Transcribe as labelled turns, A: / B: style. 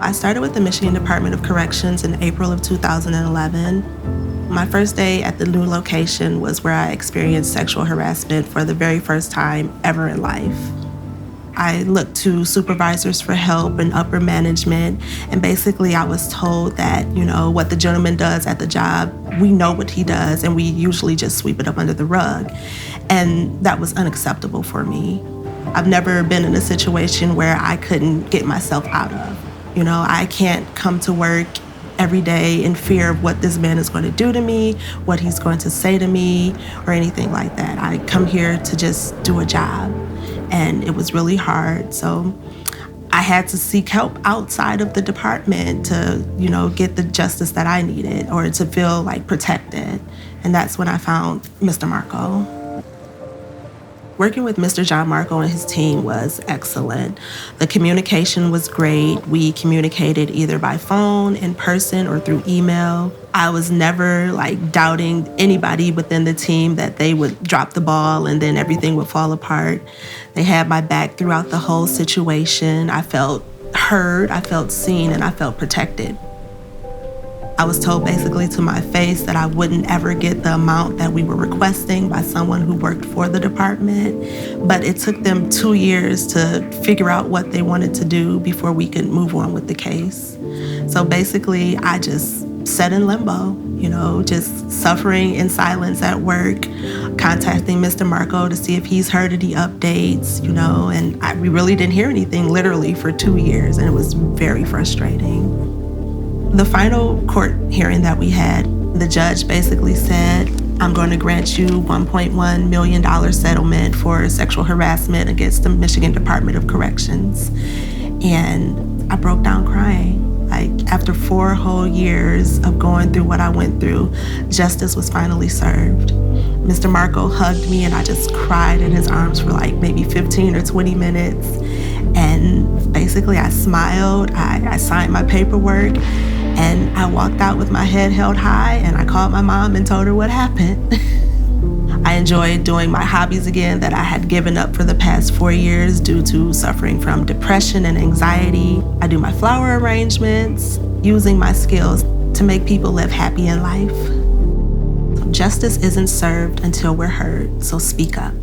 A: I started with the Michigan Department of Corrections in April of 2011. My first day at the new location was where I experienced sexual harassment for the very first time ever in life. I looked to supervisors for help and upper management, and basically I was told that, what the gentleman does at the job, we know what he does, and we usually just sweep it up under the rug. And that was unacceptable for me. I've never been in a situation where I couldn't get myself out of. I can't come to work every day in fear of what this man is going to do to me, what he's going to say to me, or anything like that. I come here to just do a job, and it was really hard. So I had to seek help outside of the department to, get the justice that I needed or to feel like protected. And that's when I found Mr. Marko. Working with Mr. John Marko and his team was excellent. The communication was great. We communicated either by phone, in person, or through email. I was never doubting anybody within the team that they would drop the ball and then everything would fall apart. They had my back throughout the whole situation. I felt heard, I felt seen, and I felt protected. I was told basically to my face that I wouldn't ever get the amount that we were requesting by someone who worked for the department, but it took them 2 years to figure out what they wanted to do before we could move on with the case. So basically, I just sat in limbo, just suffering in silence at work, contacting Mr. Marko to see if he's heard any updates, and we really didn't hear anything literally for 2 years, and it was very frustrating. The final court hearing that we had, the judge basically said, I'm going to grant you $1.1 million settlement for sexual harassment against the Michigan Department of Corrections. And I broke down crying. After 4 whole years of going through what I went through, justice was finally served. Mr. Marko hugged me and I just cried in his arms for maybe 15 or 20 minutes. And basically I smiled, I signed my paperwork, and I walked out with my head held high, and I called my mom and told her what happened. I enjoyed doing my hobbies again that I had given up for the past 4 years due to suffering from depression and anxiety. I do my flower arrangements, using my skills to make people live happy in life. Justice isn't served until we're heard, so speak up.